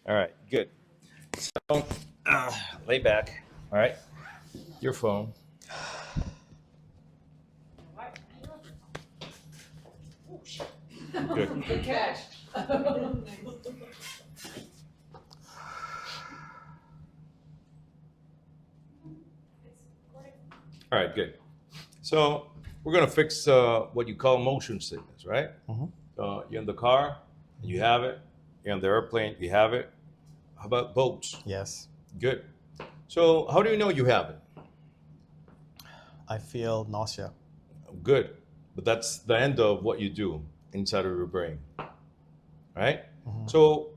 All right, good. So, lay back. All right, your phone. Good. Good catch. All right, good. So we're gonna fix what you call motion sickness, right? You're in the car, you have it. You're on the airplane, you have it. How about boats? Yes. Good. So how do you know you have it? I feel nausea. Good. But that's the end of what you do inside of your brain, right? So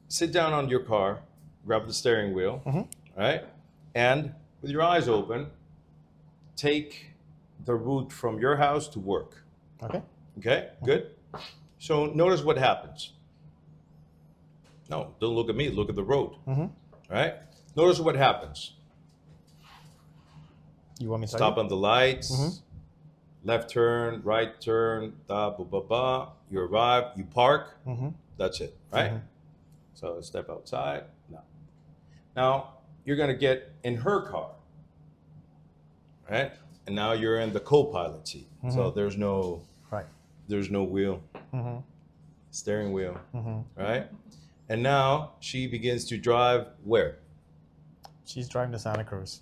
sit down on your car, grab the steering wheel, right? And with your eyes open, take the route from your house to work. Okay. Okay, good. So notice what happens. No, don't look at me, look at the road. Right? Notice what happens. You want me to Stop on the lights, left turn, right turn, da, ba, ba, ba. You arrive, you park, that's it, right? So step outside, no. Now, you're gonna get in her car, right? And now you're in the co-pilot seat. So there's no wheel, steering wheel, right? And now she begins to drive where? She's driving to Santa Cruz.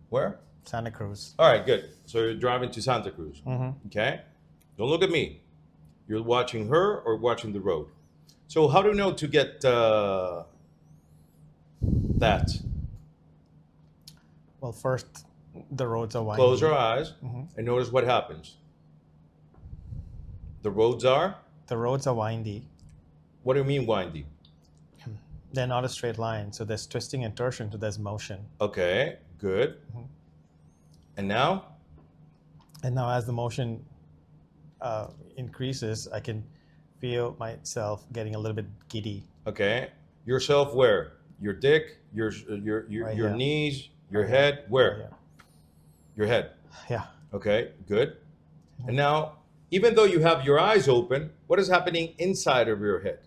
Where? Santa Cruz. All right, good. So you're driving to Santa Cruz, okay? Don't look at me. You're watching her or watching the road. So how do you know to get that? Well, first, the roads are windy. Close your eyes and notice what happens. The roads are? The roads are windy. What do you mean windy? They're not a straight line, so there's twisting and torsion, so there's motion. Okay, good. And now? And now as the motion increases, I can feel myself getting a little bit giddy. Okay. Yourself where? Your dick, your here. knees, your head, where? Yeah. Your head. Yeah. Okay, good. And now, even though you have your eyes open, what is happening inside of your head?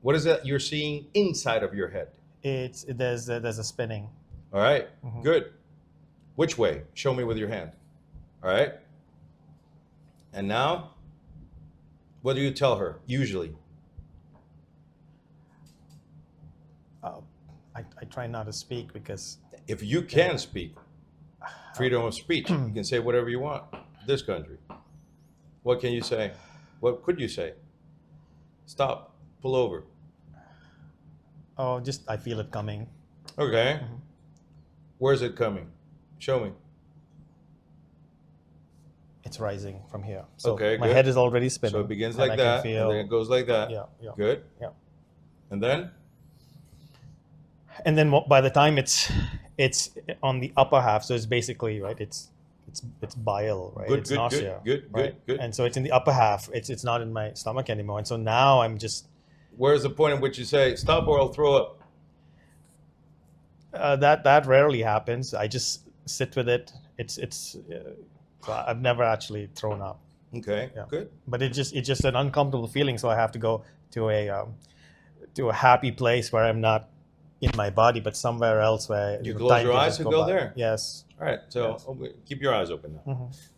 What is it you're seeing inside of your head? There's a spinning. All right, good. Which way? Show me with your hand. All right. And now, what do you tell her usually? I try not to speak because If you can speak, freedom of speech, you can say whatever you want. This country. What can you say? What could you say? Stop. Pull over. just I feel it coming. Okay. Where's it coming? Show me. It's rising from here. So Okay, my good. head is already spinning. So it begins and like I can that, feel- and then it goes like that. Yeah. Good. Yeah. And then? And then by the time it's on the upper half, so it's basically it's bile, right? Good, it's good, nausea, good, right? good. And so it's in the upper half. It's not in my stomach anymore. And so now I'm just Where's the point at which you say, stop or I'll throw up? that rarely happens. I just sit with it. So I've never actually thrown up. Okay, Yeah. good. But it's just an uncomfortable feeling. So I have to go to a happy place where I'm not in my body, but somewhere else where You know, close time your can eyes just and go go by. there. Yes. All right, so Yes. keep your eyes open now.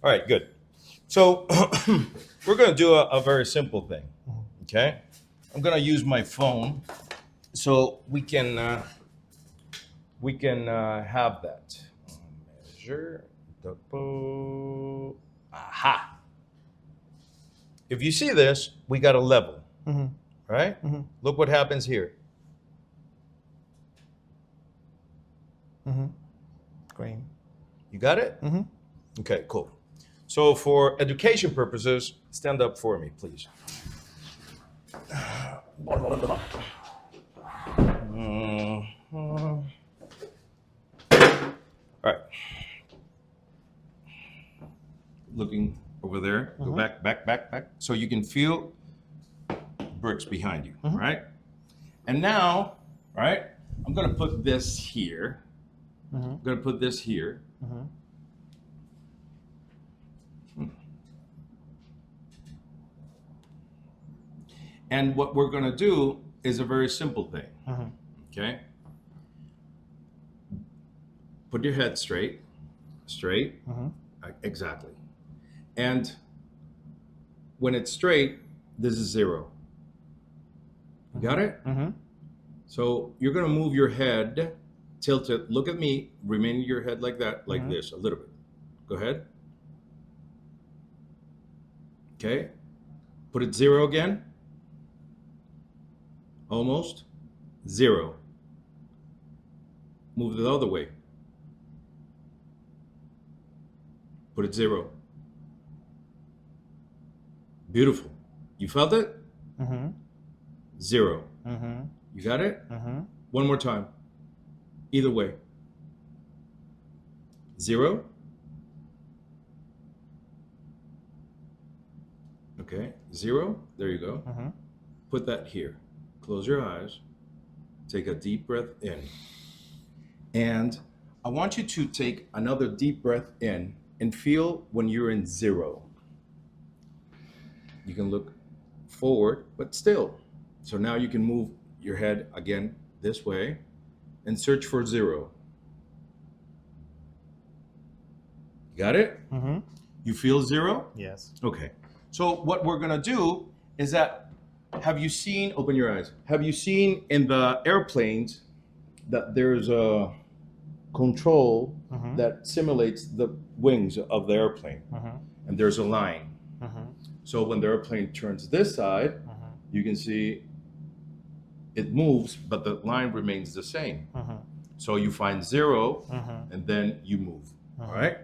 All right, good. So we're going to do a very simple thing, okay? I'm going to use my phone so we can have that. Measure. Aha. If you see this, we got a level, right? Look what happens here. Green. You got it? Okay, cool. So for education purposes, stand up for me, please. All right. Looking over there. Go back. So you can feel bricks behind you, right? And now, right, I'm going to put this here. I'm going to put this here. And what we're going to do is a very simple thing. Okay? Put your head straight. Exactly. And when it's straight, this is 0. You got it? So you're going to move your head, tilt it. Look at me. Remain your head like that, like this, a little bit. Go ahead. Okay. Put it 0 again. Almost. 0. Move it the other way. Put it 0. Beautiful. You felt it? 0. You got it? One more time. Either way. 0. Okay. 0. There you go. Put that here. Close your eyes. Take a deep breath in. And I want you to take another deep breath in and feel when you're in 0. You can look forward, but still. So now you can move your head again this way and search for 0. Got it? You feel 0? Yes. Okay. So what we're going to do is that, have you seen, open your eyes, have you seen in the airplanes that there's a control that simulates the wings of the airplane? And there's a line. So when the airplane turns this side, you can see it moves, but the line remains the same. So you find 0, and then you move. All right?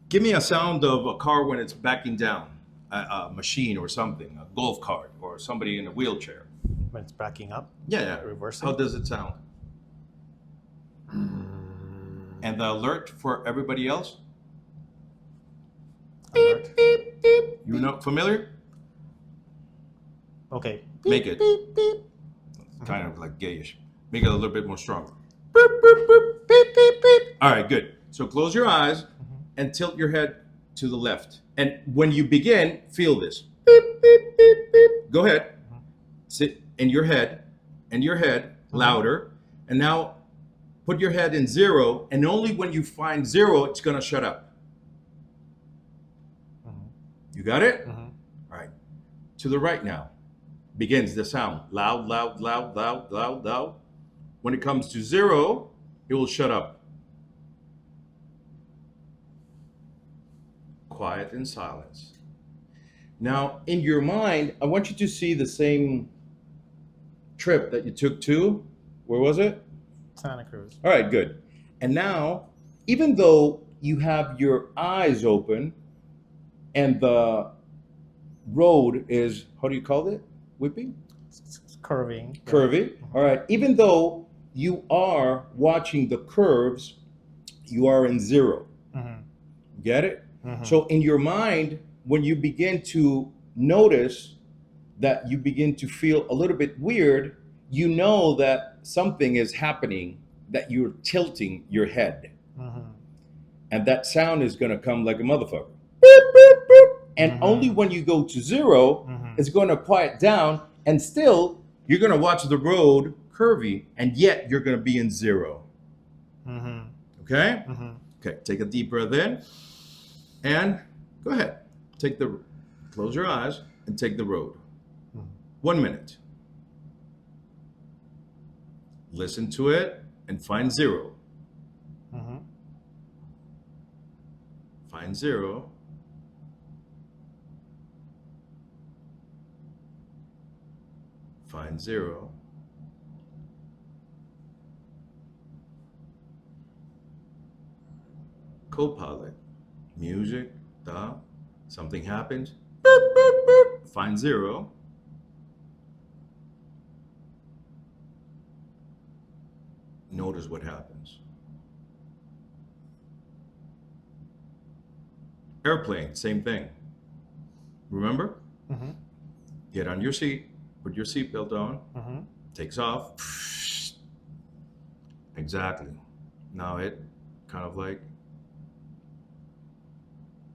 Give me a sound of a car when it's backing down, a machine or something, a golf cart, or somebody in a wheelchair. When it's backing up? Yeah. Reversing? How does it sound? And the alert for everybody else? Alert. You know, familiar? Okay. Make it kind of like gayish. Make it a little bit more stronger. All right, good. So close your eyes and tilt your head to the left. And when you begin, feel this. Go ahead. Sit in your head, louder. And now put your head in 0, and only when you find 0, it's going to shut up. You got it? All right. To the right now. Begins the sound. Loud, loud, loud, loud, loud, loud. When it comes to 0, it will shut up. Quiet and silence. Now, in your mind, I want you to see the same trip that you took to, where was it? Santa Cruz. All right, good. And now, even though you have your eyes open and the road is, how do you call it? Whipping? Curving. Curvy. All right. Even though you are watching the curves, you are in 0. Get it? So in your mind, when you begin to notice that you begin to feel a little bit weird, you know that something is happening, that you're tilting your head. And that sound is going to come like a motherfucker. Boop, boop, boop. And only when you go to 0, it's going to quiet down, and still you're going to watch the road curvy, and yet you're going to be in 0. Okay? Okay, take a deep breath in, and go ahead. Close your eyes and take the road. 1 minute. Listen to it and find 0. Find 0. Find 0. Co-pilot. Music. Something happens. Boop, boop, boop. Find 0. Notice what happens. Airplane, same thing. Remember? Get on your seat. Put your seatbelt on. Takes off. Exactly. Now it kind of like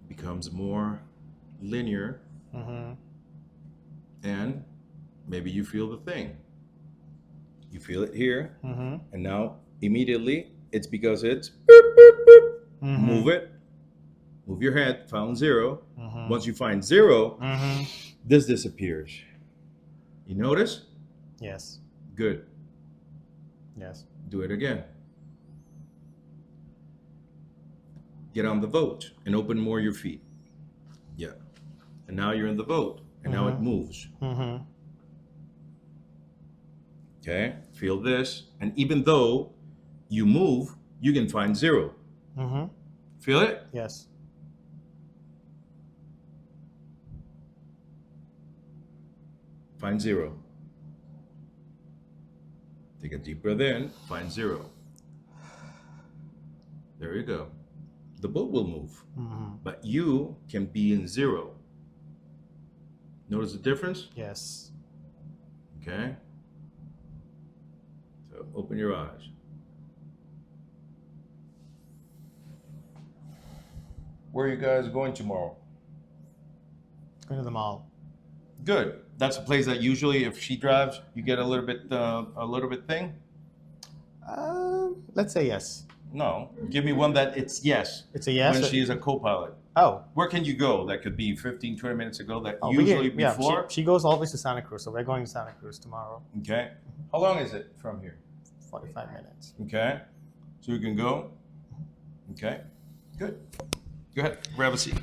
becomes more linear, and maybe you feel the thing. You feel it here, Mm-hmm. and now immediately it's because it's boop, boop, boop. Mm-hmm. Move it. Move your head. Found 0. Mm-hmm. Once you find 0, Mm-hmm. this disappears. You notice? Yes. Good. Yes. Do it again. Get on the boat and open more your feet. Yeah. And now you're in the boat, and now it moves. Mm-hmm. Okay? Feel this. And even though you move, you can find 0. Mm-hmm. Feel it? Yes. Find 0. Take a deep breath in, find 0. There you go. The boat will move, but you can be in 0. Notice the difference? Yes. Okay? So open your eyes. Where are you guys going tomorrow? Going to the mall. Good. That's a place that usually, if she drives, you get a little bit thing. Let's say yes. No, give me one that it's yes. It's a yes. When she's a co-pilot. Oh. Where can you go? That could be 15, 20 minutes ago. That Oh, usually before. She goes always to Santa Cruz, so we're going to Santa Cruz tomorrow. Okay. How long is it from here? 45 minutes. Okay. So you can go. Okay. Good. Go ahead. Grab a seat.